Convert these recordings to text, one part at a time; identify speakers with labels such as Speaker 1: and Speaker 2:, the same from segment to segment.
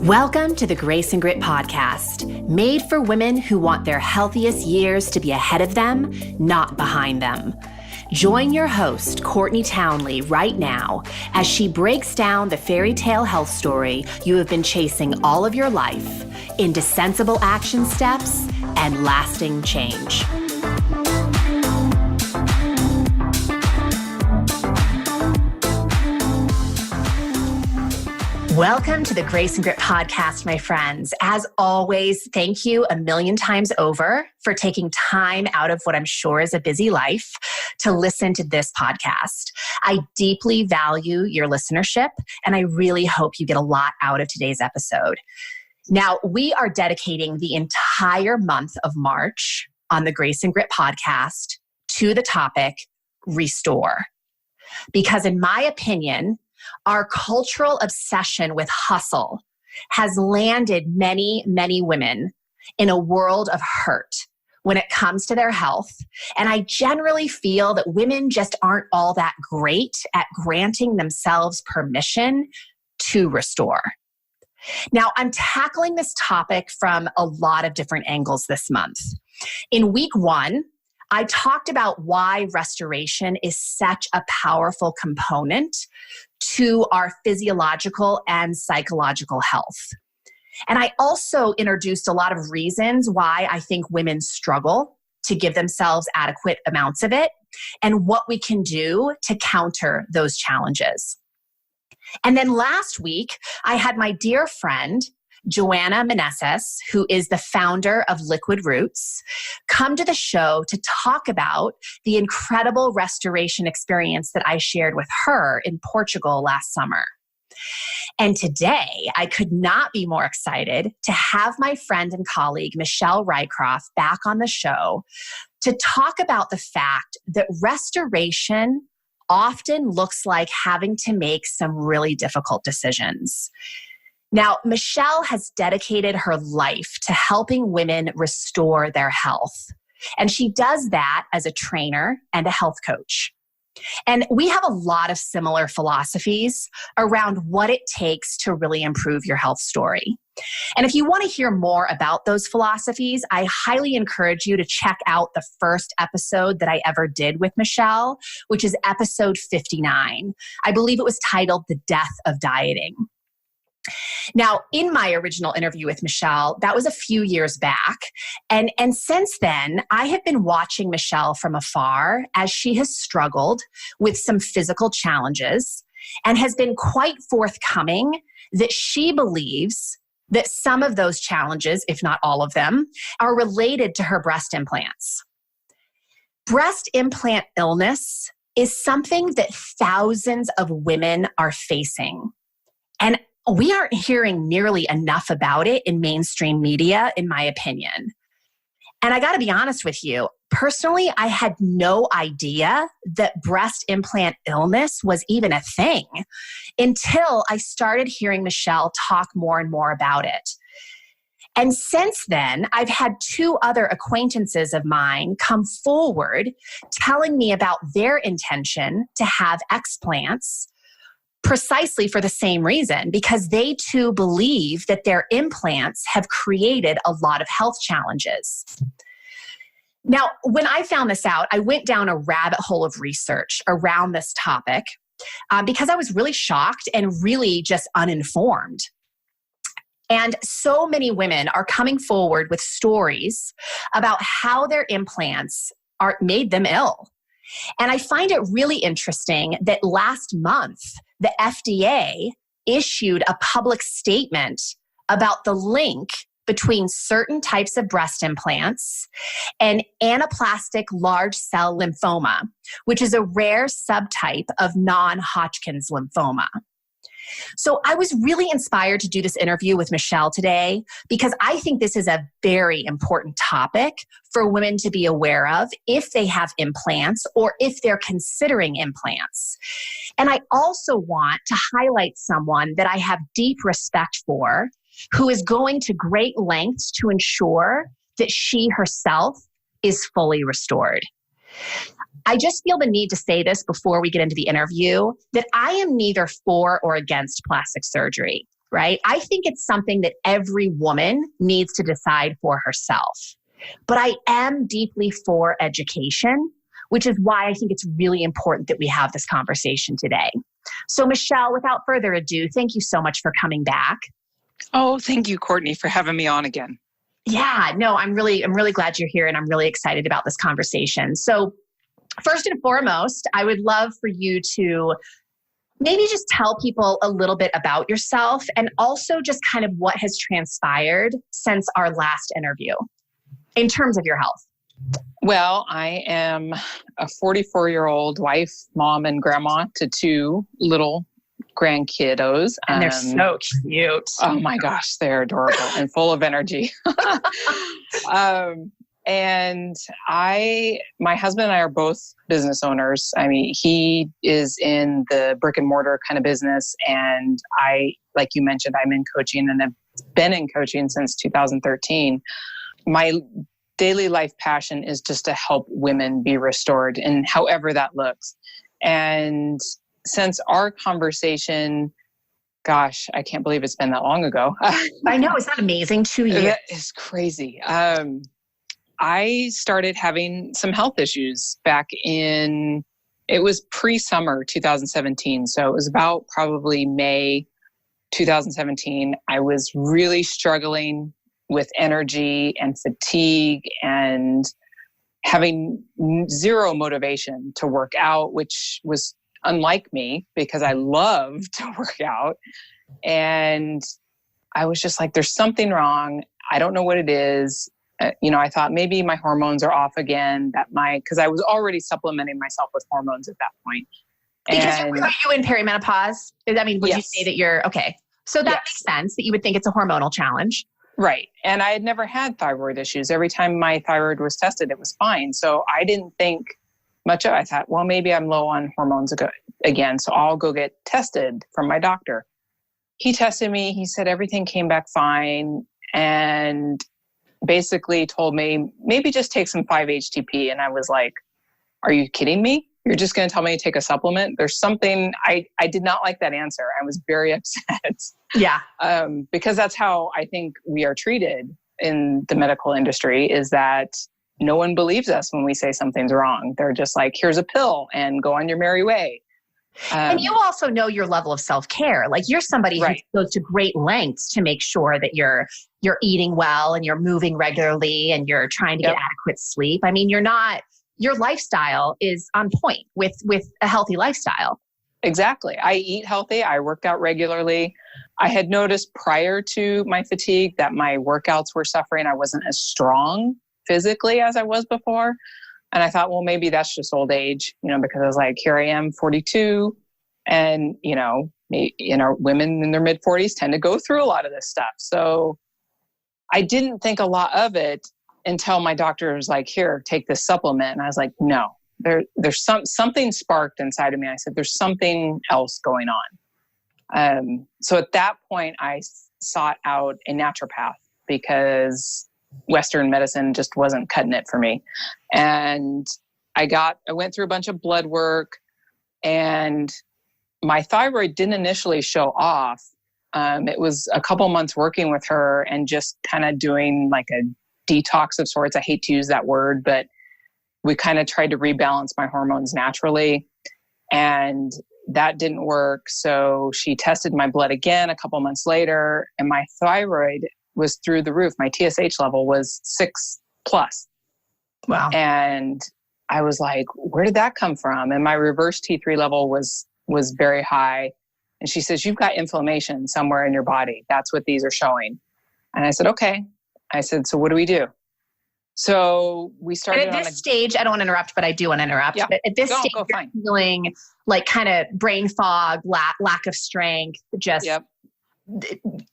Speaker 1: Welcome to the Grace and Grit podcast, made for women who want their healthiest years to be ahead of them, not behind them. Join your host, Courtney Townley, right now as she breaks down the fairy tale health story you have been chasing all of your life into sensible action steps and lasting change. Welcome to the Grace and Grit podcast, my friends. As always, thank you a million times over for taking time out of what I'm sure is a busy life to listen to this podcast. I deeply value your listenership, and I really hope you get a lot out of today's episode. Now, we are dedicating the entire month of March on the Grace and Grit podcast to the topic, restore. Because in my opinion, our cultural obsession with hustle has landed many, many women in a world of hurt when it comes to their health. And I generally feel that women just aren't all that great at granting themselves permission to restore. Now, I'm tackling this topic from a lot of different angles this month. In week 1, I talked about why restoration is such a powerful component to our physiological and psychological health. And I also introduced a lot of reasons why I think women struggle to give themselves adequate amounts of it and what we can do to counter those challenges. And then last week, I had my dear friend, Joanna Meneses, who is the founder of Liquid Roots, come to the show to talk about the incredible restoration experience that I shared with her in Portugal last summer. And today, I could not be more excited to have my friend and colleague, Michelle Rycroft, back on the show to talk about the fact that restoration often looks like having to make some really difficult decisions. Now, Michelle has dedicated her life to helping women restore their health. And she does that as a trainer and a health coach. And we have a lot of similar philosophies around what it takes to really improve your health story. And if you want to hear more about those philosophies, I highly encourage you to check out the first episode that I ever did with Michelle, which is episode 59. I believe it was titled The Death of Dieting. Now, in my original interview with Michelle, that was a few years back. And since then, I have been watching Michelle from afar as she has struggled with some physical challenges and has been quite forthcoming that she believes that some of those challenges, if not all of them, are related to her breast implants. Breast implant illness is something that thousands of women are facing. And we aren't hearing nearly enough about it in mainstream media, in my opinion. And I got to be honest with you, personally, I had no idea that breast implant illness was even a thing until I started hearing Michelle talk more and more about it. And since then, I've had 2 other acquaintances of mine come forward telling me about their intention to have explants precisely for the same reason, because they too believe that their implants have created a lot of health challenges. Now, when I found this out, I went down a rabbit hole of research around this topic because I was really shocked and really just uninformed. And so many women are coming forward with stories about how their implants made them ill. And I find it really interesting that last month, the FDA issued a public statement about the link between certain types of breast implants and anaplastic large cell lymphoma, which is a rare subtype of non-Hodgkin's lymphoma. So I was really inspired to do this interview with Michelle today because I think this is a very important topic for women to be aware of if they have implants or if they're considering implants. And I also want to highlight someone that I have deep respect for who is going to great lengths to ensure that she herself is fully restored. I just feel the need to say this before we get into the interview, that I am neither for or against plastic surgery. right? I think it's something that every woman needs to decide for herself. But I am deeply for education, which is why I think it's really important that we have this conversation today. So Michelle, without further ado, thank you so much for coming back.
Speaker 2: Oh, thank you, Courtney, for having me on again.
Speaker 1: Yeah, no, I'm really glad you're here, and I'm really excited about this conversation. So first and foremost, I would love for you to maybe just tell people a little bit about yourself and also just kind of what has transpired since our last interview in terms of your health.
Speaker 2: Well, I am a 44-year-old wife, mom, and grandma to 2 little grandkiddos.
Speaker 1: And they're so cute.
Speaker 2: Oh my gosh, they're adorable and full of energy. And my husband and I are both business owners. I mean, he is in the brick and mortar kind of business. And I, like you mentioned, I'm in coaching and have been in coaching since 2013. My daily life passion is just to help women be restored, and however that looks. And since our conversation, gosh, I can't believe it's been that long ago.
Speaker 1: I know, it's not amazing. 2 years.
Speaker 2: That is crazy. I started having some health issues back in, it was pre-summer 2017. So it was about probably May 2017. I was really struggling with energy and fatigue and having zero motivation to work out, which was unlike me because I love to work out. And I was just like, there's something wrong. I don't know what it is. I thought maybe my hormones are off again, because I was already supplementing myself with hormones at that point.
Speaker 1: Because are you in perimenopause? I mean, would
Speaker 2: yes.
Speaker 1: you say that you're, okay. So that makes sense that you would think it's a hormonal challenge.
Speaker 2: Right. And I had never had thyroid issues. Every time my thyroid was tested, it was fine. So I didn't think much of it. I thought, well, maybe I'm low on hormones again. So I'll go get tested from my doctor. He tested me. He said everything came back fine. And basically told me, maybe just take some 5-HTP. And I was like, are you kidding me? You're just going to tell me to take a supplement? There's something, I did not like that answer. I was very upset.
Speaker 1: Yeah.
Speaker 2: Because that's how I think we are treated in the medical industry, is that no one believes us when we say something's wrong. They're just like, here's a pill and go on your merry way.
Speaker 1: And you also know your level of self-care. Like, you're somebody who goes to great lengths to make sure that you're eating well and you're moving regularly and you're trying to get adequate sleep. I mean, your lifestyle is on point with a healthy lifestyle.
Speaker 2: Exactly. I eat healthy. I worked out regularly. I had noticed prior to my fatigue that my workouts were suffering. I wasn't as strong physically as I was before. And I thought, well, maybe that's just old age, because I was like, here I am, 42. And, women in their mid 40s tend to go through a lot of this stuff. So I didn't think a lot of it until my doctor was like, here, take this supplement. And I was like, no, there's something sparked inside of me. I said, there's something else going on. So at that point, I sought out a naturopath because Western medicine just wasn't cutting it for me. And I went through a bunch of blood work, and my thyroid didn't initially show off. It was a couple months working with her and just kind of doing like a detox of sorts. I hate to use that word, but we kind of tried to rebalance my hormones naturally, and that didn't work. So she tested my blood again a couple months later, and my thyroid was through the roof. My TSH level was 6+.
Speaker 1: Wow.
Speaker 2: And I was like, where did that come from? And my reverse T3 level was very high. And she says, you've got inflammation somewhere in your body. That's what these are showing. And I said, okay. I said, so what do we do? So we started.
Speaker 1: And at this stage, I don't want to interrupt, but I do want to interrupt.
Speaker 2: Yeah.
Speaker 1: But at this stage, you're feeling like kind of brain fog, lack of strength, just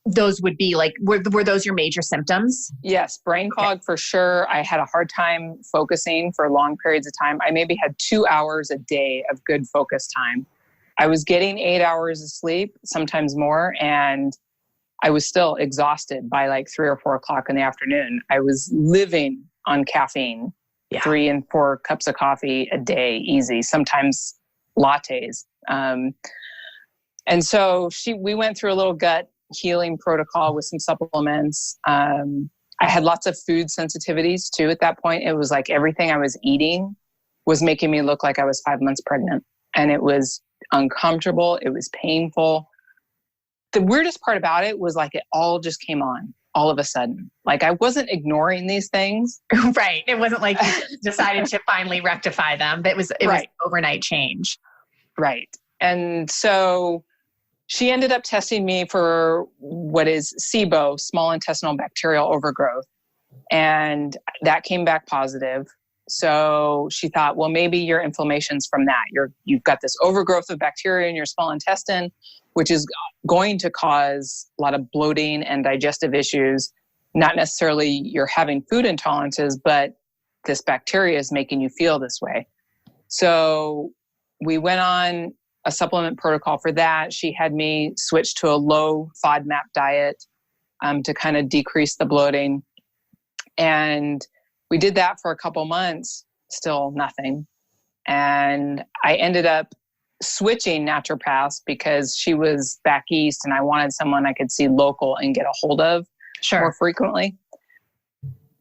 Speaker 1: those would be like, were those your major symptoms?
Speaker 2: Yes. Brain fog for sure. I had a hard time focusing for long periods of time. I maybe had 2 hours a day of good focus time. I was getting 8 hours of sleep, sometimes more. And I was still exhausted by like 3 or 4 o'clock in the afternoon. I was living on caffeine, 3 and 4 cups of coffee a day, easy, sometimes lattes. And so we went through a little gut healing protocol with some supplements. I had lots of food sensitivities too at that point. It was like everything I was eating was making me look like I was 5 months pregnant. And it was uncomfortable. It was painful. The weirdest part about it was like it all just came on all of a sudden. Like I wasn't ignoring these things.
Speaker 1: Right. It wasn't like you decided to finally rectify them. But it was an overnight change.
Speaker 2: Right. And so she ended up testing me for what is SIBO, small intestinal bacterial overgrowth. And that came back positive. So she thought, well, maybe your inflammation's from that. You've got this overgrowth of bacteria in your small intestine, which is going to cause a lot of bloating and digestive issues. Not necessarily you're having food intolerances, but this bacteria is making you feel this way. So we went on a supplement protocol for that. She had me switch to a low FODMAP diet to kind of decrease the bloating. And we did that for a couple months, still nothing. And I ended up switching naturopaths because she was back east and I wanted someone I could see local and get a hold of more frequently.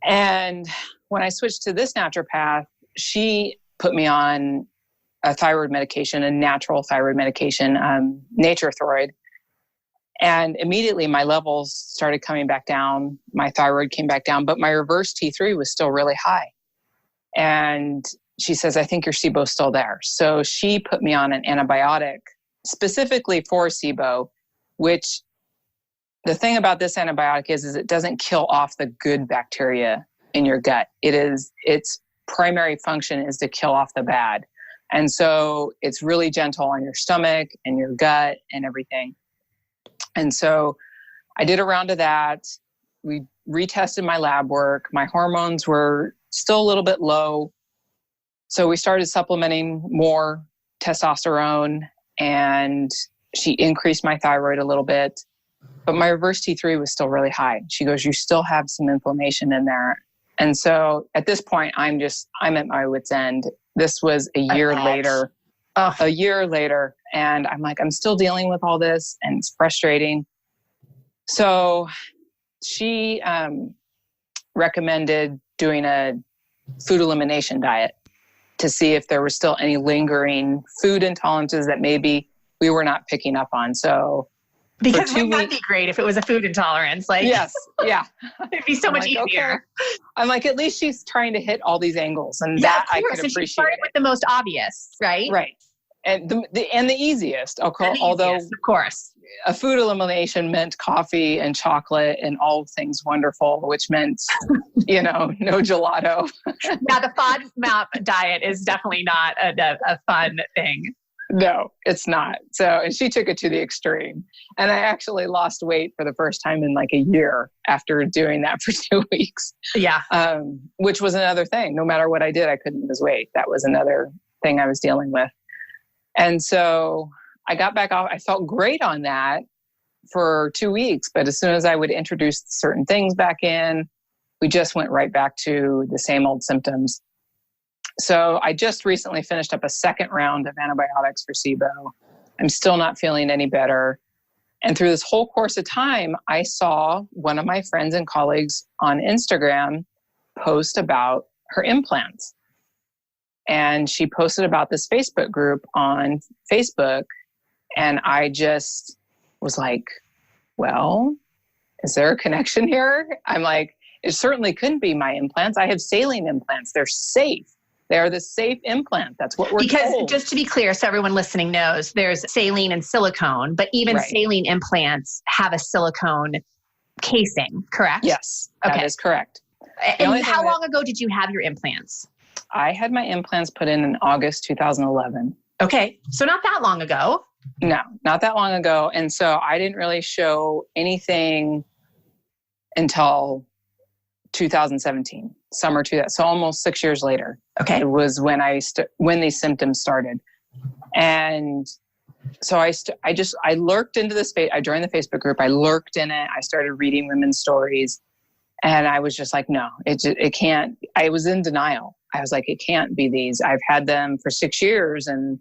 Speaker 2: And when I switched to this naturopath, she put me on a thyroid medication, a natural thyroid medication, Nature-Throid. And immediately my levels started coming back down. My thyroid came back down, but my reverse T3 was still really high. And she says, I think your SIBO's still there. So she put me on an antibiotic specifically for SIBO, which the thing about this antibiotic is it doesn't kill off the good bacteria in your gut. Its primary function is to kill off the bad. And so it's really gentle on your stomach and your gut and everything. And so I did a round of that. We retested my lab work. My hormones were still a little bit low. So we started supplementing more testosterone and she increased my thyroid a little bit, but my reverse T3 was still really high. She goes, you still have some inflammation in there. And so at this point, I'm at my wit's end. This was a year later. And I'm like, I'm still dealing with all this and it's frustrating. So she recommended doing a food elimination diet to see if there were still any lingering food intolerances that maybe we were not picking up on. So
Speaker 1: because wouldn't that be great if it was a food intolerance? Like,
Speaker 2: yes, yeah.
Speaker 1: It'd be so much easier.
Speaker 2: Okay. I'm like, at least she's trying to hit all these angles, and that I could appreciate.
Speaker 1: She started with the most obvious, right?
Speaker 2: Right. And the easiest, although
Speaker 1: of course,
Speaker 2: a food elimination meant coffee and chocolate and all things wonderful, which meant, no gelato.
Speaker 1: Yeah, the FODMAP diet is definitely not a fun thing.
Speaker 2: No, it's not. So, and she took it to the extreme. And I actually lost weight for the first time in like a year after doing that for 2 weeks.
Speaker 1: Yeah.
Speaker 2: Which was another thing. No matter what I did, I couldn't lose weight. That was another thing I was dealing with. And so I got back off. I felt great on that for 2 weeks. But as soon as I would introduce certain things back in, we just went right back to the same old symptoms. So I just recently finished up a second round of antibiotics for SIBO. I'm still not feeling any better. And through this whole course of time, I saw one of my friends and colleagues on Instagram post about her implants. And she posted about this Facebook group on Facebook. And I just was like, well, is there a connection here? I'm like, it certainly couldn't be my implants. I have saline implants. They're safe. They're the safe implant. That's what we're told.
Speaker 1: Because just to be clear, so everyone listening knows, there's saline and silicone, but even saline implants have a silicone casing, correct?
Speaker 2: Yes, that is correct.
Speaker 1: And how long ago did you have your implants?
Speaker 2: I had my implants put in August 2011.
Speaker 1: Okay, so not that long ago.
Speaker 2: No, not that long ago. And so I didn't really show anything until 2017, summer 2000. So almost 6 years later.
Speaker 1: Okay.
Speaker 2: It was when when these symptoms started. And so I lurked into this, I joined the Facebook group. I lurked in it. I started reading women's stories and I was just like, no, it can't. I was in denial. I was like, it can't be these. I've had them for 6 years and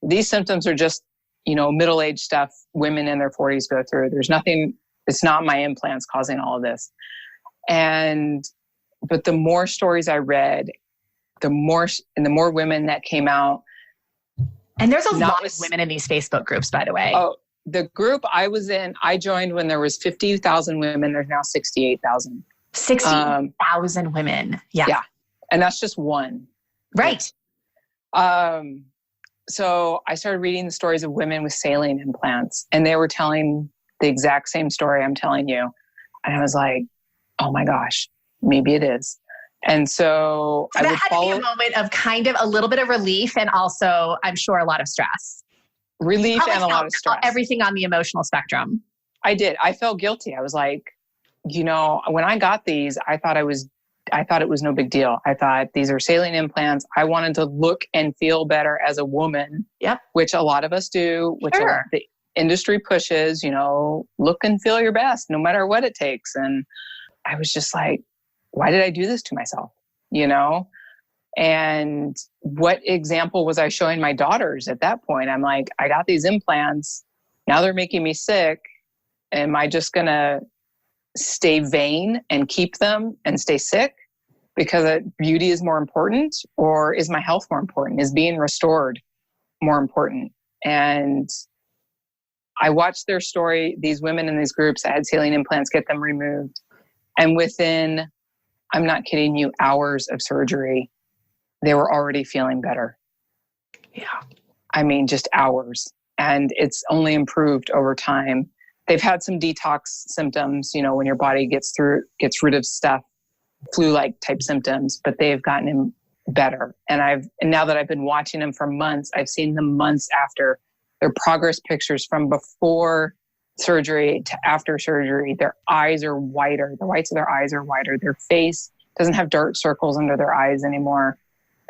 Speaker 2: these symptoms are just, middle-aged stuff women in their 40s go through. There's nothing It's not my implants causing all of this. But the more stories I read, the more women that came out.
Speaker 1: And there's a lot of women in these Facebook groups, by the way.
Speaker 2: Oh, the group I was in, I joined when there was 50,000 women. There's now 68,000.
Speaker 1: 60,000 women. Yeah.
Speaker 2: Yeah. And that's just one.
Speaker 1: Right.
Speaker 2: So I started reading the stories of women with saline implants, and they were telling the exact same story I'm telling you. And I was like, oh my gosh, maybe it is. And so
Speaker 1: that had to be a moment of kind of a little bit of relief, and also, I'm sure, a lot of stress.
Speaker 2: Relief and a lot of stress.
Speaker 1: Everything on the emotional spectrum.
Speaker 2: I did. I felt guilty. I was like, when I got these, I thought it was no big deal. I thought these are saline implants. I wanted to look and feel better as a woman.
Speaker 1: Yep.
Speaker 2: Which a lot of us do, which the industry pushes, look and feel your best no matter what it takes. And I was just like, why did I do this to myself? And what example was I showing my daughters at that point? I'm like, I got these implants. Now they're making me sick. Am I just going to stay vain and keep them and stay sick because beauty is more important? Or is my health more important? Is being restored more important? And I watched their story. These women in these groups that had saline implants, get them removed. And within, I'm not kidding you, hours of surgery, they were already feeling better.
Speaker 1: Yeah.
Speaker 2: I mean, just hours. And it's only improved over time. They've had some detox symptoms, when your body gets rid of stuff, flu-like type symptoms, but they've gotten better. And now that I've been watching them for months, I've seen them months after. Their progress pictures from before surgery to after surgery. Their eyes are whiter. The whites of their eyes are whiter. Their face doesn't have dark circles under their eyes anymore.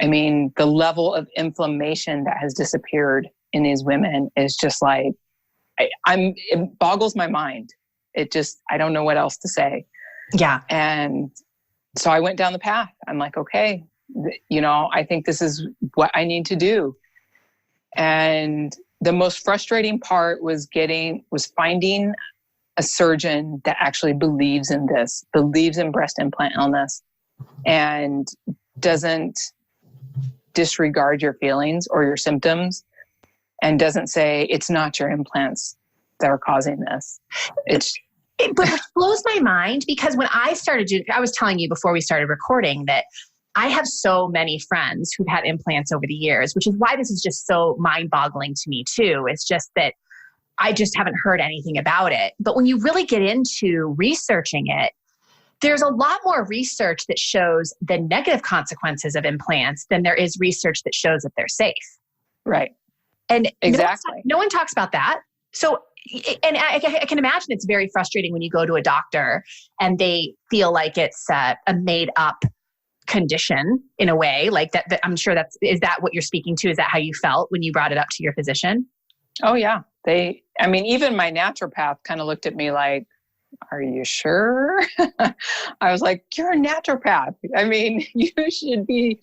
Speaker 2: I mean, the level of inflammation that has disappeared in these women is just like, it boggles my mind. I don't know what else to say.
Speaker 1: Yeah.
Speaker 2: And so I went down the path. I'm like, okay, I think this is what I need to do. And the most frustrating part was finding a surgeon that actually believes in this, believes in breast implant illness, and doesn't disregard your feelings or your symptoms, and doesn't say it's not your implants that are causing this. But it
Speaker 1: blows my mind, because when I started I was telling you before we started recording that I have so many friends who've had implants over the years, which is why this is just so mind-boggling to me too. It's just that I just haven't heard anything about it. But when you really get into researching it, there's a lot more research that shows the negative consequences of implants than there is research that shows that they're safe.
Speaker 2: Right.
Speaker 1: And
Speaker 2: exactly.
Speaker 1: No one talks about that. So, and I can imagine it's very frustrating when you go to a doctor and they feel like it's a made up condition in a way, like that I'm sure is that what you're speaking to? Is that how you felt when you brought it up to your physician?
Speaker 2: Oh yeah. Even my naturopath kind of looked at me like, are you sure? I was like, you're a naturopath. I mean, you should be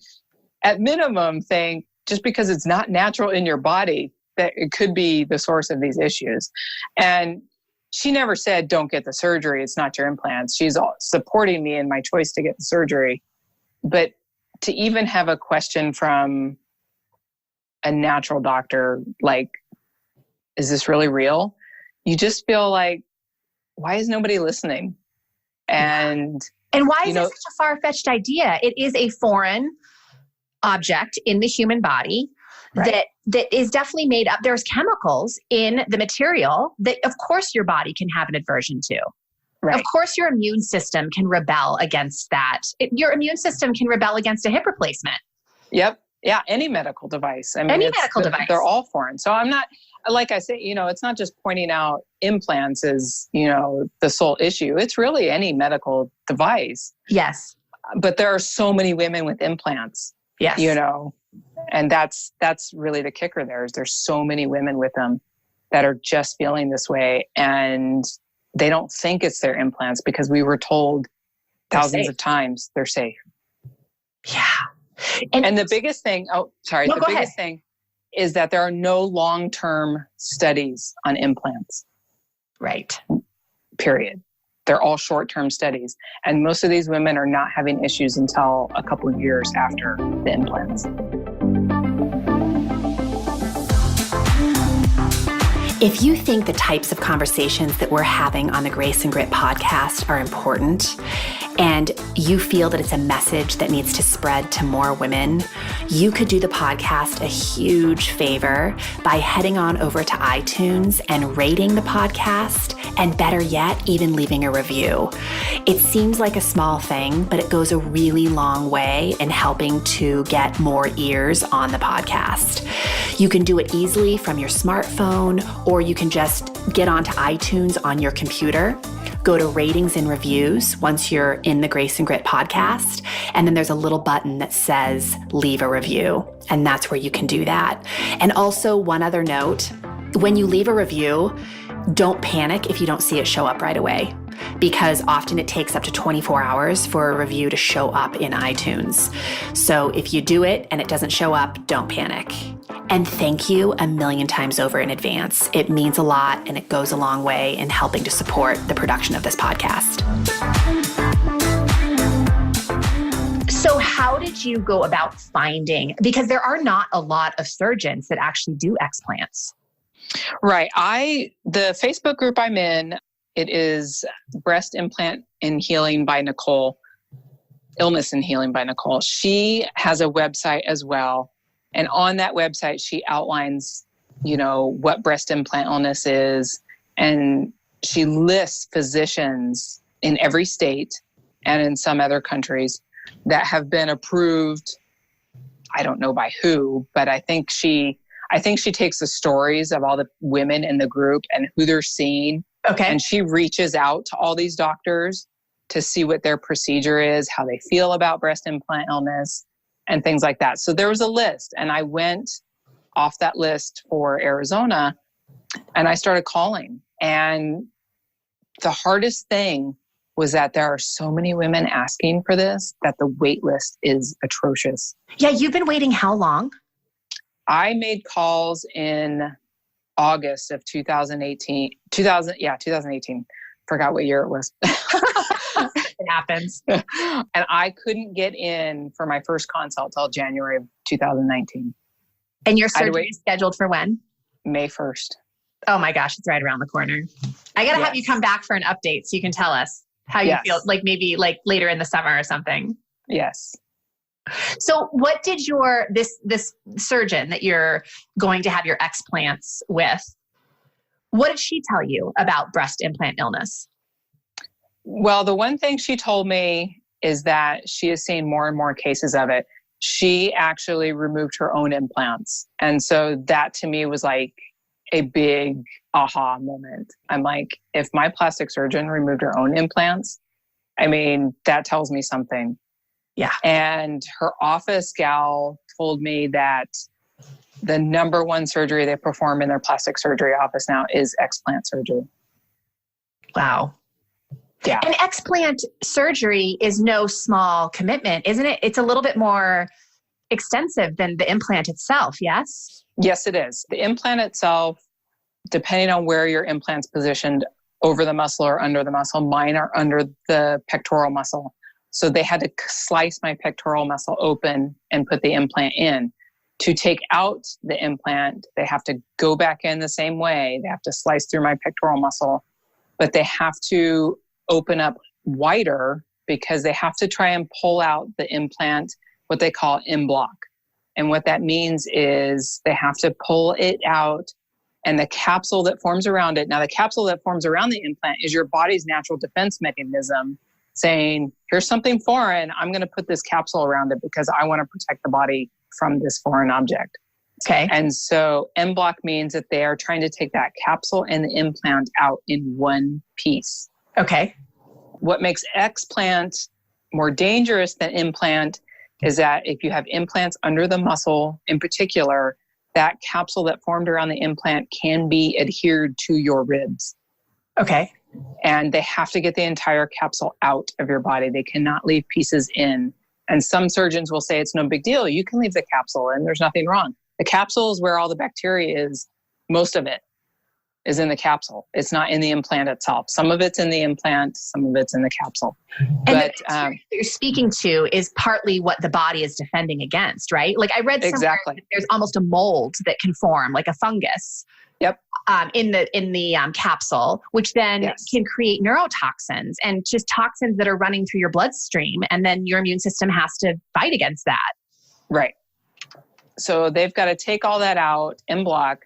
Speaker 2: at minimum think just because it's not natural in your body that it could be the source of these issues. And she never said, don't get the surgery. It's not your implants. She's all supporting me in my choice to get the surgery. But to even have a question from a natural doctor, like, is this really real? You just feel like, why is nobody listening? And
Speaker 1: why is it such a far-fetched idea? It is a foreign object in the human body, right, that is definitely made up. There's chemicals in the material that, of course, your body can have an aversion to. Right. Of course, your immune system can rebel against that. Your immune system can rebel against a hip replacement.
Speaker 2: Yep. Yeah. Any medical device.
Speaker 1: Any medical device.
Speaker 2: They're all foreign. So I'm not, like I say, it's not just pointing out implants as, the sole issue. It's really any medical device.
Speaker 1: Yes.
Speaker 2: But there are so many women with implants.
Speaker 1: Yes.
Speaker 2: And that's really the kicker there, is there's so many women with them that are just feeling this way, and they don't think it's their implants because we were told thousands of times they're safe.
Speaker 1: Yeah.
Speaker 2: And the biggest thing, the biggest thing is that there are no long-term studies on implants.
Speaker 1: Right.
Speaker 2: period. They're all short-term studies. And most of these women are not having issues until a couple of years after the implants.
Speaker 1: If you think the types of conversations that we're having on the Grace and Grit podcast are important, and you feel that it's a message that needs to spread to more women, you could do the podcast a huge favor by heading on over to iTunes and rating the podcast, and better yet, even leaving a review. It seems like a small thing, but it goes a really long way in helping to get more ears on the podcast. You can do it easily from your smartphone, or you can just get onto iTunes on your computer. Go to ratings and reviews once you're in the Grace and Grit podcast. And then there's a little button that says leave a review. And that's where you can do that. And also, one other note, when you leave a review, don't panic if you don't see it show up right away, because often it takes up to 24 hours for a review to show up in iTunes. So if you do it and it doesn't show up, don't panic. And thank you a million times over in advance. It means a lot, and it goes a long way in helping to support the production of this podcast. So how did you go about finding, because there are not a lot of surgeons that actually do explants.
Speaker 2: Right. The Facebook group I'm in, it is Breast Implant and Healing by Nicole, Illness and Healing by Nicole. She has a website as well. And on that website, she outlines, what breast implant illness is. And she lists physicians in every state and in some other countries that have been approved. I don't know by who, but I think she takes the stories of all the women in the group and who they're seeing.
Speaker 1: Okay.
Speaker 2: And she reaches out to all these doctors to see what their procedure is, how they feel about breast implant illness, and things like that. So there was a list, and I went off that list for Arizona, and I started calling. And the hardest thing was that there are so many women asking for this that the wait list is atrocious.
Speaker 1: Yeah, you've been waiting how long?
Speaker 2: I made calls in August of 2018. Forgot what year it was.
Speaker 1: It happens.
Speaker 2: And I couldn't get in for my first consult till January of 2019.
Speaker 1: And your surgery is scheduled for when?
Speaker 2: May 1st.
Speaker 1: Oh my gosh, it's right around the corner. I got to have you come back for an update so you can tell us how you feel, maybe later in the summer or something.
Speaker 2: Yes.
Speaker 1: So what did this surgeon that you're going to have your explants with, what did she tell you about breast implant illness?
Speaker 2: Well, the one thing she told me is that she is seeing more and more cases of it. She actually removed her own implants. And so that to me was like a big aha moment. I'm like, if my plastic surgeon removed her own implants, that tells me something.
Speaker 1: Yeah.
Speaker 2: And her office gal told me that the number one surgery they perform in their plastic surgery office now is explant surgery.
Speaker 1: Wow.
Speaker 2: Yeah.
Speaker 1: And explant surgery is no small commitment, isn't it? It's a little bit more extensive than the implant itself, yes?
Speaker 2: Yes, it is. The implant itself, depending on where your implant's positioned, over the muscle or under the muscle, mine are under the pectoral muscle. So they had to slice my pectoral muscle open and put the implant in. To take out the implant, they have to go back in the same way. They have to slice through my pectoral muscle, but they have to open up wider because they have to try and pull out the implant, what they call en bloc. And what that means is they have to pull it out, and the capsule that forms around it. Now, the capsule that forms around the implant is your body's natural defense mechanism saying, here's something foreign. I'm going to put this capsule around it because I want to protect the body from this foreign object.
Speaker 1: Okay.
Speaker 2: And so en bloc means that they are trying to take that capsule and the implant out in one piece.
Speaker 1: Okay.
Speaker 2: What makes explant more dangerous than implant is that if you have implants under the muscle in particular, that capsule that formed around the implant can be adhered to your ribs.
Speaker 1: Okay.
Speaker 2: And they have to get the entire capsule out of your body. They cannot leave pieces in. And some surgeons will say it's no big deal. You can leave the capsule and there's nothing wrong. The capsule is where all the bacteria is, most of it. is in the capsule. It's not in the implant itself. Some of it's in the implant, some of it's in the capsule.
Speaker 1: And that you're speaking to is partly what the body is defending against, right? Like I read somewhere that there's almost a mold that can form, like a fungus.
Speaker 2: Yep.
Speaker 1: In the capsule, which then can create neurotoxins and just toxins that are running through your bloodstream. And then your immune system has to fight against that.
Speaker 2: Right. So they've got to take all that out and block.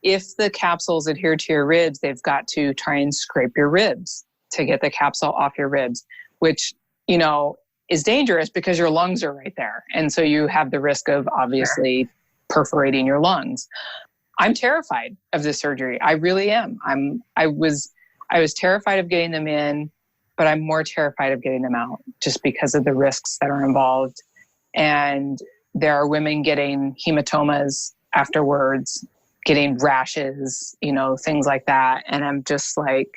Speaker 2: If the capsules adhere to your ribs, they've got to try and scrape your ribs to get the capsule off your ribs, which, you know, is dangerous because your lungs are right there. And so you have the risk of obviously perforating your lungs. I'm terrified of this surgery. I really am. I was terrified of getting them in, but I'm more terrified of getting them out just because of the risks that are involved. And there are women getting hematomas afterwards, getting rashes, you know, things like that. And I'm just like,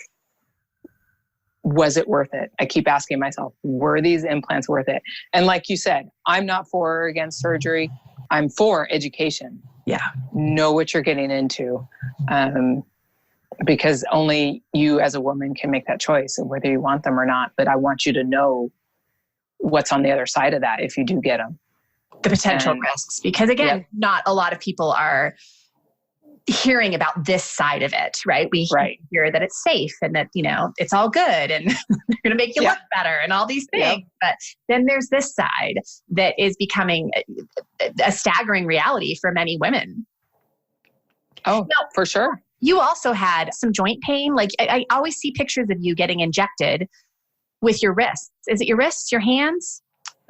Speaker 2: was it worth it? I keep asking myself, were these implants worth it? And like you said, I'm not for or against surgery. I'm for education.
Speaker 1: Yeah.
Speaker 2: Know what you're getting into. Because only you as a woman can make that choice of whether you want them or not. But I want you to know what's on the other side of that if you do get them.
Speaker 1: The potential risks. Because again, not a lot of people are hearing about this side of it, right? We hear that it's safe and that, you know, it's all good and they're going to make you look better and all these things. But then there's this side that is becoming a staggering reality for many women.
Speaker 2: Oh, now, for sure.
Speaker 1: You also had some joint pain. Like I always see pictures of you getting injected with your wrists. Is it your wrists, your hands?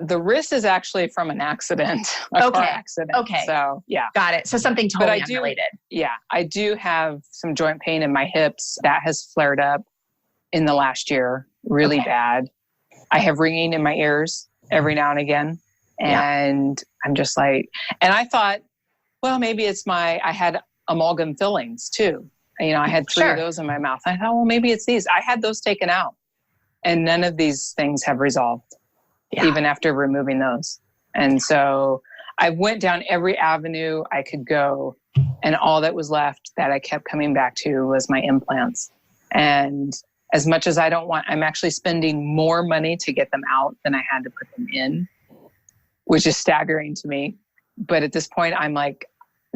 Speaker 2: The wrist is actually from an accident, a car accident.
Speaker 1: Okay.
Speaker 2: So, yeah.
Speaker 1: Got it. So something totally unrelated.
Speaker 2: Yeah. I do have some joint pain in my hips. That has flared up in the last year really bad. I have ringing in my ears every now and again. And I'm just like, and I thought, well, maybe it's I had amalgam fillings too. You know, I had 3 of those in my mouth. I thought, well, maybe it's these. I had those taken out and none of these things have resolved. Even after removing those. And so I went down every avenue I could go, and all that was left that I kept coming back to was my implants. And as much as I don't want, I'm actually spending more money to get them out than I had to put them in, which is staggering to me. But at this point, I'm like,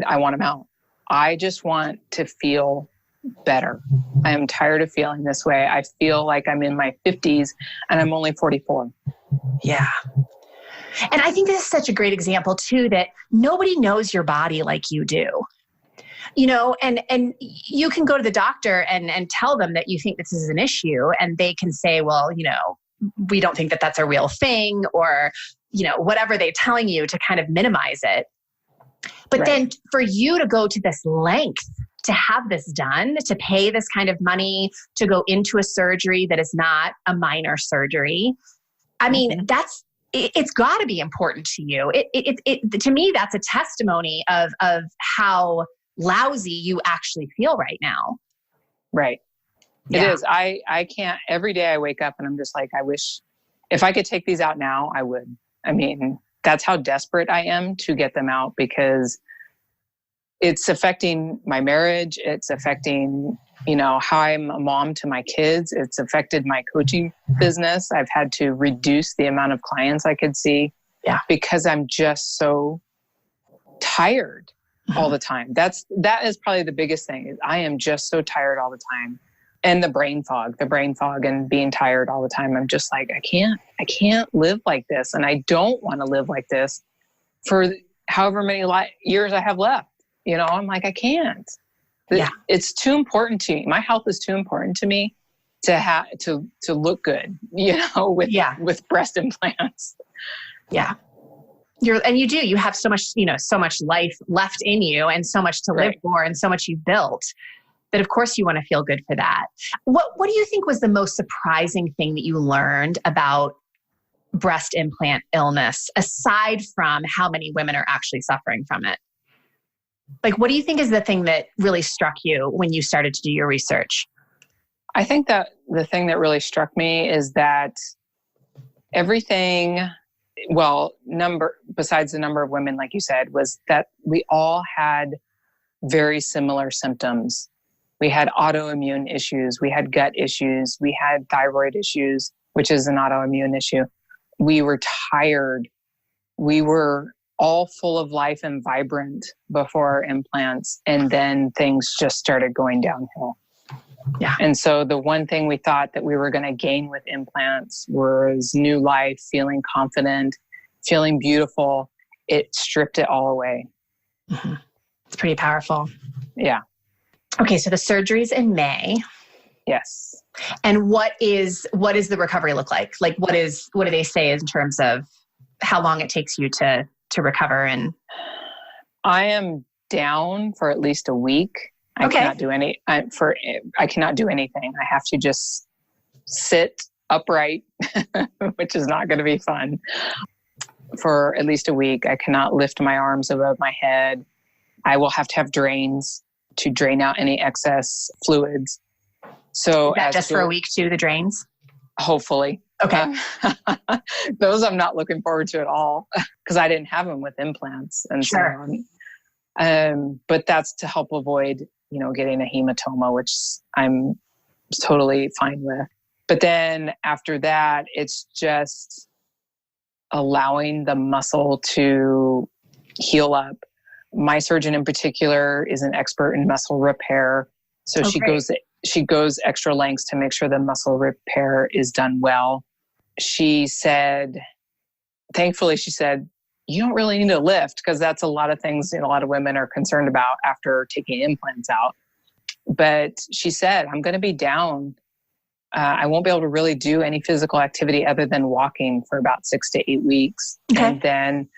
Speaker 2: I want them out. I just want to feel better. I am tired of feeling this way. I feel like I'm in my 50s and I'm only 44.
Speaker 1: Yeah. And I think this is such a great example too, that nobody knows your body like you do. You know, and you can go to the doctor and tell them that you think this is an issue and they can say, well, you know, we don't think that that's a real thing or, you know, whatever they're telling you to kind of minimize it. But then for you to go to this length to have this done, to pay this kind of money, to go into a surgery that is not a minor surgery. I mean, it's got to be important to you. To me, that's a testimony of how lousy you actually feel right now.
Speaker 2: Right. It is. I can't, every day I wake up and I'm just like, I wish if I could take these out now, I would. I mean, that's how desperate I am to get them out because it's affecting my marriage. It's affecting, you know, how I'm a mom to my kids. It's affected my coaching business. I've had to reduce the amount of clients I could see because I'm just so tired all the time. That is probably the biggest thing is I am just so tired all the time. And the brain fog and being tired all the time. I'm just like, I can't live like this. And I don't want to live like this for however many years I have left. You know, I'm like, I can't. It's too important to me. My health is too important to me to have to look good, you know, with breast implants. Yeah. You have so much, you know, so much life left in you and so much to live for and so much you've built that of course you want to feel good for that. What do you think was the most surprising thing that you learned about breast implant illness, aside from how many women are actually suffering from it? Like, what do you think is the thing that really struck you when you started to do your research? I think that the thing that really struck me is that everything, besides the number of women, like you said, was that we all had very similar symptoms. We had autoimmune issues. We had gut issues. We had thyroid issues, which is an autoimmune issue. We were tired. We were all full of life and vibrant before our implants. And then things just started going downhill.
Speaker 1: Yeah.
Speaker 2: And so the one thing we thought that we were going to gain with implants was new life, feeling confident, feeling beautiful. It stripped it all away.
Speaker 1: Mm-hmm. It's pretty powerful.
Speaker 2: Yeah.
Speaker 1: Okay. So the surgery's in May.
Speaker 2: Yes.
Speaker 1: And what is the recovery look like? Like what do they say in terms of how long it takes you to recover? And
Speaker 2: I am down for at least a week. I cannot do I cannot do anything. I have to just sit upright, which is not going to be fun, for at least a week. I cannot lift my arms above my head. I will have to have drains to drain out any excess fluids. So
Speaker 1: is that just for a week too, the drains?
Speaker 2: Hopefully.
Speaker 1: Okay.
Speaker 2: Those I'm not looking forward to at all because I didn't have them with implants and
Speaker 1: sure.
Speaker 2: so on. But that's to help avoid, getting a hematoma, which I'm totally fine with. But then after that, it's just allowing the muscle to heal up. My surgeon in particular is an expert in muscle repair. So she goes extra lengths to make sure the muscle repair is done well. Thankfully, she said, you don't really need to lift because that's a lot of things a lot of women are concerned about after taking implants out. But she said, I'm going to be down. I won't be able to really do any physical activity other than walking for about 6 to 8 weeks. Okay. And then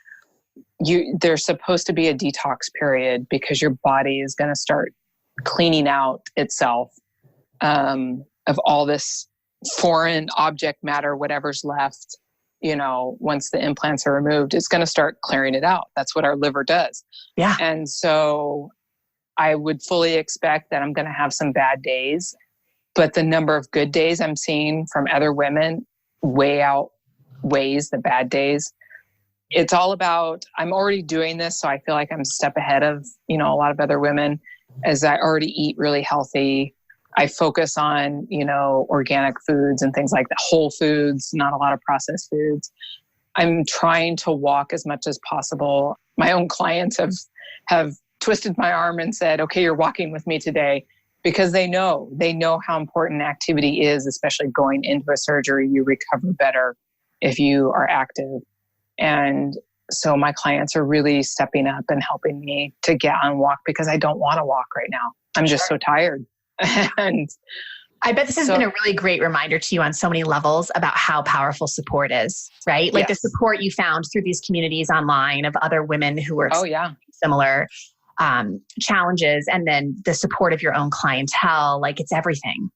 Speaker 2: there's supposed to be a detox period because your body is going to start cleaning out itself of all this foreign object matter, whatever's left. Once the implants are removed, it's going to start clearing it out. That's what our liver does.
Speaker 1: Yeah.
Speaker 2: And so I would fully expect that I'm going to have some bad days, but the number of good days I'm seeing from other women way outweighs the bad days. It's all about, I'm already doing this. So I feel like I'm a step ahead of, a lot of other women as I already eat really healthy. I focus on, organic foods and things like that, whole foods, not a lot of processed foods. I'm trying to walk as much as possible. My own clients have twisted my arm and said, okay, you're walking with me today, because they know how important activity is, especially going into a surgery. You recover better if you are active. And so my clients are really stepping up and helping me to get on walk because I don't want to walk right now. I'm just so tired. And
Speaker 1: I bet this has been a really great reminder to you on so many levels about how powerful support is, right? Like the support you found through these communities online of other women who were similar challenges, and then the support of your own clientele. Like it's everything.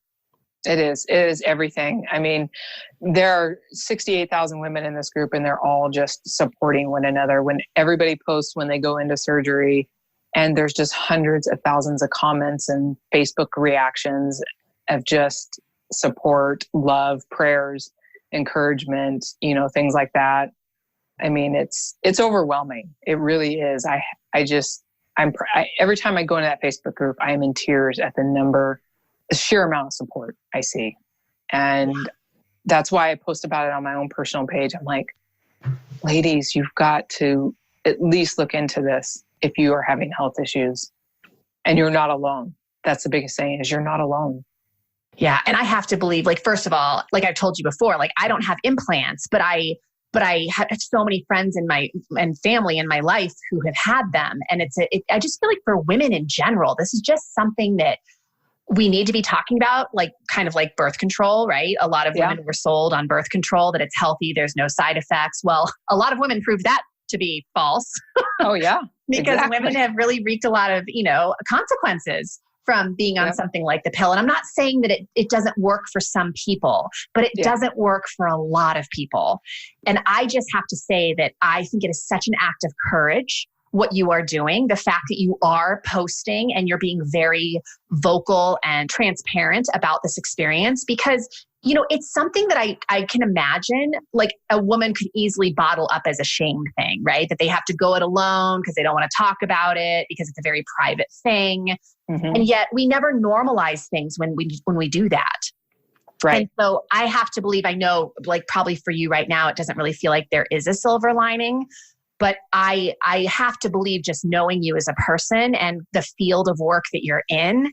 Speaker 2: It is everything. I mean, there are 68,000 women in this group and they're all just supporting one another. When everybody posts when they go into surgery, and there's just hundreds of thousands of comments and Facebook reactions of just support, love, prayers, encouragement, things like that. I mean, it's overwhelming. It really is. Every time I go into that Facebook group, I am in tears at the sheer amount of support I see. And that's why I post about it on my own personal page. I'm like, ladies, you've got to at least look into this if you are having health issues, and you're not alone. That's the biggest thing, is you're not alone.
Speaker 1: Yeah. And I have to believe, like, first of all, like I've told you before, like I don't have implants, but I have so many friends and family in my life who have had them. And I just feel like for women in general, this is just something that we need to be talking about, like kind of like birth control, right? A lot of women were sold on birth control, that it's healthy, there's no side effects. Well, a lot of women proved that to be false.
Speaker 2: Oh yeah.
Speaker 1: Because women have really reaped a lot of, consequences from being on something like the pill. And I'm not saying that it doesn't work for some people, but it doesn't work for a lot of people. And I just have to say that I think it is such an act of courage, what you are doing, the fact that you are posting and you're being very vocal and transparent about this experience, because it's something that I can imagine, like a woman could easily bottle up as a shame thing, right? That they have to go it alone because they don't want to talk about it because it's a very private thing. And yet we never normalize things when we do that.
Speaker 2: Right.
Speaker 1: And so I have to believe, I know, like probably for you right now, it doesn't really feel like there is a silver lining, but I have to believe, just knowing you as a person and the field of work that you're in,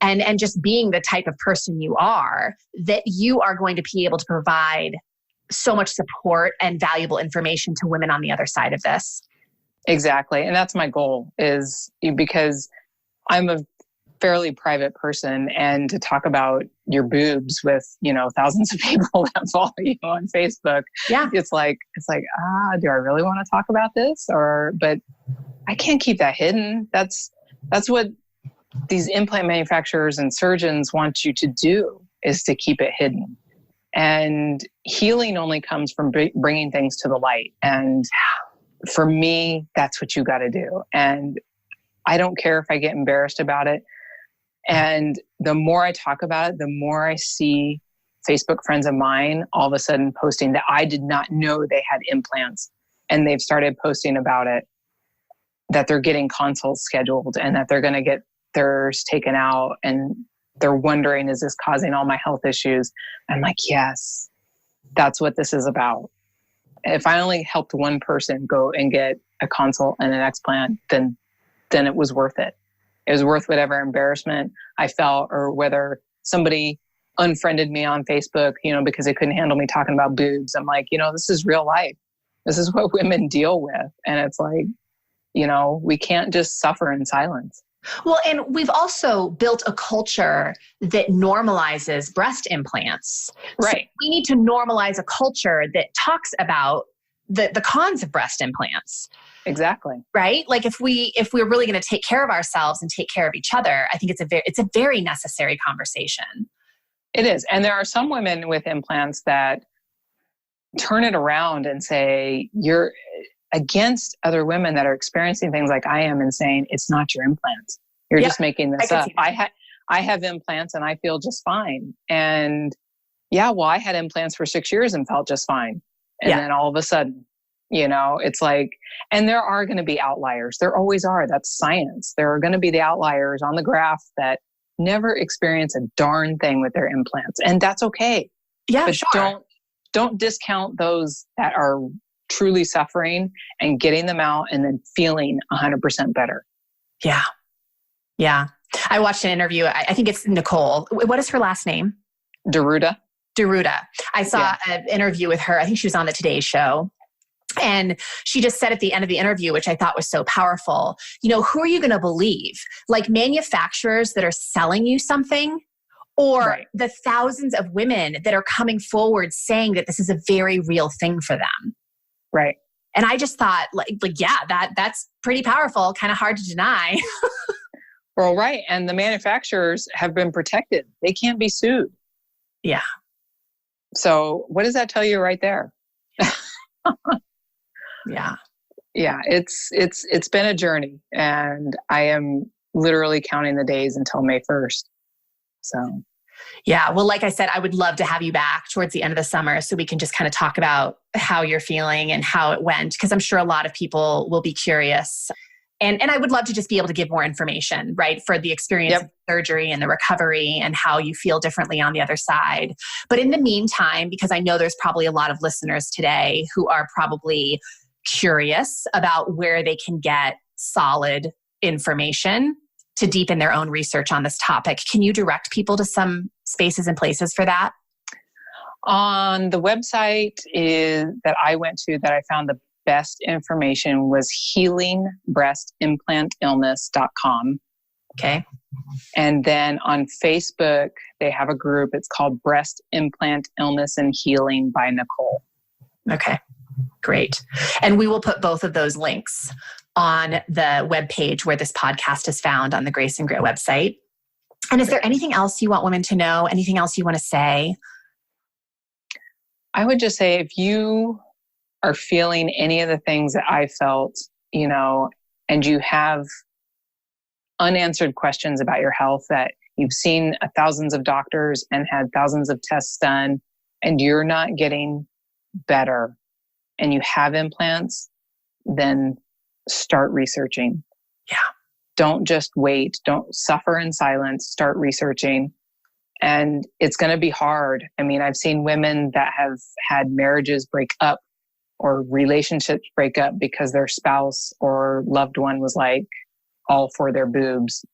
Speaker 1: and just being the type of person you are, that you are going to be able to provide so much support and valuable information to women on the other side of this.
Speaker 2: Exactly. And that's my goal, is because I'm a fairly private person, and to talk about your boobs with, thousands of people that follow you on Facebook.
Speaker 1: Yeah.
Speaker 2: It's like, do I really want to talk about this? But I can't keep that hidden. That's what these implant manufacturers and surgeons want you to do, is to keep it hidden. And healing only comes from bringing things to the light. And for me, that's what you got to do. And I don't care if I get embarrassed about it. And the more I talk about it, the more I see Facebook friends of mine all of a sudden posting that I did not know they had implants. And they've started posting about it, that they're getting consults scheduled and that they're going to get theirs taken out. And they're wondering, is this causing all my health issues? I'm like, yes, that's what this is about. If I only helped one person go and get a consult and an explant, then it was worth it. It was worth whatever embarrassment I felt, or whether somebody unfriended me on Facebook, because they couldn't handle me talking about boobs. I'm like, this is real life. This is what women deal with. And it's like, we can't just suffer in silence.
Speaker 1: Well, and we've also built a culture that normalizes breast implants.
Speaker 2: Right.
Speaker 1: So we need to normalize a culture that talks about the cons of breast implants.
Speaker 2: Exactly.
Speaker 1: Right? Like if we're really going to take care of ourselves and take care of each other, I think it's a very necessary conversation.
Speaker 2: It is. And there are some women with implants that turn it around and say, you're against other women that are experiencing things like I am, and saying, it's not your implants. You're just making this up. I have implants and I feel just fine. And I had implants for 6 years and felt just fine. And then all of a sudden, it's like, and there are going to be outliers. There always are. That's science. There are going to be the outliers on the graph that never experience a darn thing with their implants. And that's okay.
Speaker 1: Yeah,
Speaker 2: but
Speaker 1: sure.
Speaker 2: Don't discount those that are truly suffering and getting them out and then feeling 100% better.
Speaker 1: Yeah. Yeah. I watched an interview. I think it's Nicole. What is her last name?
Speaker 2: Deruda.
Speaker 1: I saw an interview with her. I think she was on the Today Show. And she just said at the end of the interview, which I thought was so powerful, who are you going to believe? Like manufacturers that are selling you something, or the thousands of women that are coming forward saying that this is a very real thing for them.
Speaker 2: Right.
Speaker 1: And I just thought that's pretty powerful, kind of hard to deny.
Speaker 2: Well, right. And the manufacturers have been protected. They can't be sued.
Speaker 1: Yeah.
Speaker 2: So what does that tell you right there?
Speaker 1: Yeah.
Speaker 2: Yeah. It's been a journey, and I am literally counting the days until May 1st. So.
Speaker 1: Yeah. Well, like I said, I would love to have you back towards the end of the summer so we can just kind of talk about how you're feeling and how it went, because I'm sure a lot of people will be curious. And I would love to just be able to give more information, right, for the experience of surgery and the recovery and how you feel differently on the other side. But in the meantime, because I know there's probably a lot of listeners today who are probably curious about where they can get solid information to deepen their own research on this topic, can you direct people to some spaces and places for that?
Speaker 2: On the website that I went to, that I found the best information, was healingbreastimplant.illness.com.
Speaker 1: Okay.
Speaker 2: And then on Facebook, they have a group. It's called Breast Implant Illness and Healing by Nicole.
Speaker 1: Okay, great. And we will put both of those links on the webpage where this podcast is found on the Grace and Grit website. And is there anything else you want women to know? Anything else you want to say?
Speaker 2: I would just say, if you are feeling any of the things that I felt, and you have unanswered questions about your health, that you've seen thousands of doctors and had thousands of tests done, and you're not getting better, and you have implants, then start researching.
Speaker 1: Yeah.
Speaker 2: Don't just wait. Don't suffer in silence. Start researching. And it's going to be hard. I mean, I've seen women that have had marriages break up or relationships break up because their spouse or loved one was like all for their boobs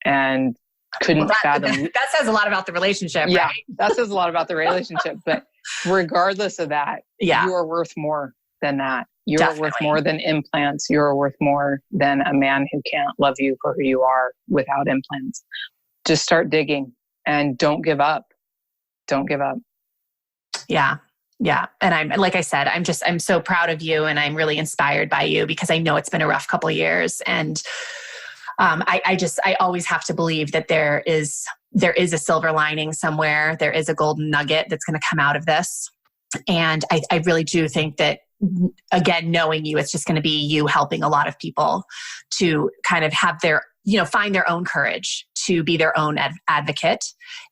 Speaker 2: and couldn't fathom.
Speaker 1: That says a lot about the relationship,
Speaker 2: yeah,
Speaker 1: right?
Speaker 2: That says a lot about the relationship. But regardless of that, you are worth more than that. You are worth more than implants. You are worth more than a man who can't love you for who you are without implants. Just start digging and don't give up. Don't give up.
Speaker 1: Yeah. Yeah. And I'm, like I said, I'm so proud of you, and I'm really inspired by you because I know it's been a rough couple of years. And I always have to believe that there is a silver lining somewhere. There is a golden nugget that's going to come out of this. And I really do think that, again, knowing you, it's just going to be you helping a lot of people to kind of have their, find their own courage to be their own advocate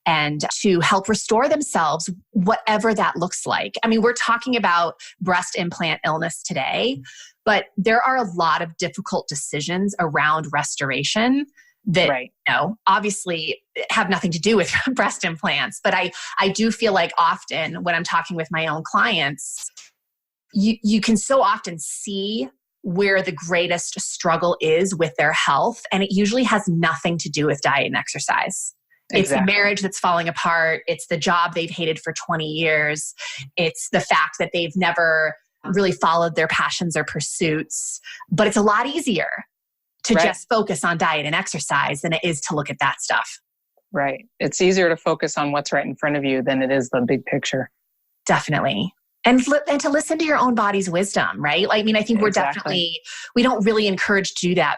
Speaker 1: and to help restore themselves, whatever that looks like. I mean, we're talking about breast implant illness today, but there are a lot of difficult decisions around restoration that, obviously have nothing to do with breast implants. But I do feel like often when I'm talking with my own clients, you can so often see where the greatest struggle is with their health. And it usually has nothing to do with diet and exercise. Exactly. It's the marriage that's falling apart. It's the job they've hated for 20 years. It's the fact that they've never really followed their passions or pursuits. But it's a lot easier to just focus on diet and exercise than it is to look at that stuff.
Speaker 2: Right. It's easier to focus on what's right in front of you than it is the big picture.
Speaker 1: Definitely. And to listen to your own body's wisdom, right? I mean, I think we don't really encourage to do that.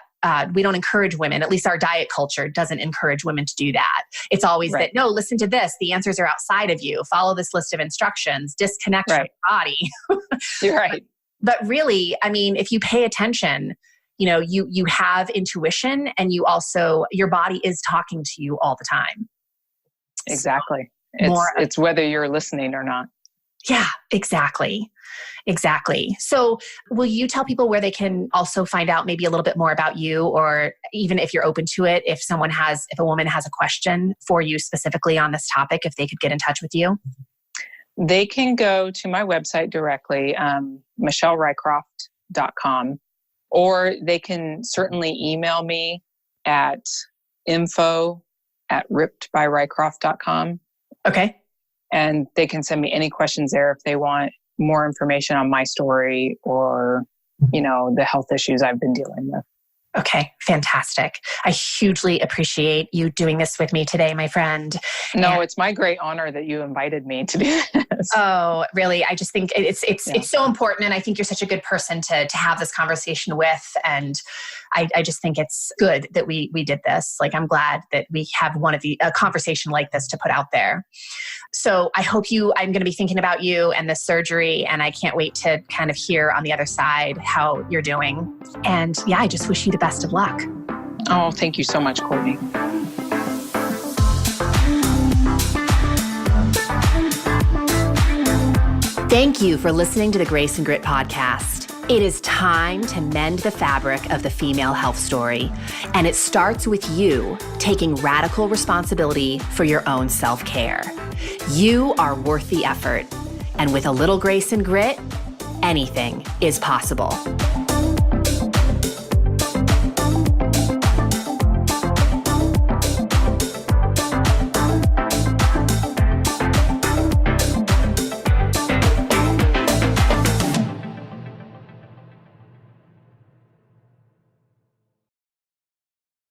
Speaker 1: We don't encourage women, at least our diet culture doesn't encourage women to do that. It's always that, no, listen to this. The answers are outside of you. Follow this list of instructions. Disconnect from your body.
Speaker 2: You're right.
Speaker 1: But really, I mean, if you pay attention, you have intuition, and your body is talking to you all the time.
Speaker 2: Exactly. It's whether you're listening or not.
Speaker 1: Yeah, exactly. So will you tell people where they can also find out maybe a little bit more about you, or even if you're open to it, if a woman has a question for you specifically on this topic, if they could get in touch with you?
Speaker 2: They can go to my website directly, michellerycroft.com, or they can certainly email me at info@rippedbyrycroft.com.
Speaker 1: Okay.
Speaker 2: And they can send me any questions there if they want more information on my story or, the health issues I've been dealing with.
Speaker 1: Okay, fantastic. I hugely appreciate you doing this with me today, my friend.
Speaker 2: No, it's my great honor that you invited me to do this.
Speaker 1: Oh, really? I just think it's so important. And I think you're such a good person to have this conversation with. And I just think it's good that we did this. I'm glad that we have a conversation like this to put out there. So I'm going to be thinking about you and this surgery, and I can't wait to kind of hear on the other side how you're doing. And I just wish you the best of luck.
Speaker 2: Oh, thank you so much, Courtney.
Speaker 1: Thank you for listening to the Grace and Grit podcast. It is time to mend the fabric of the female health story. And it starts with you taking radical responsibility for your own self-care. You are worth the effort. And with a little grace and grit, anything is possible.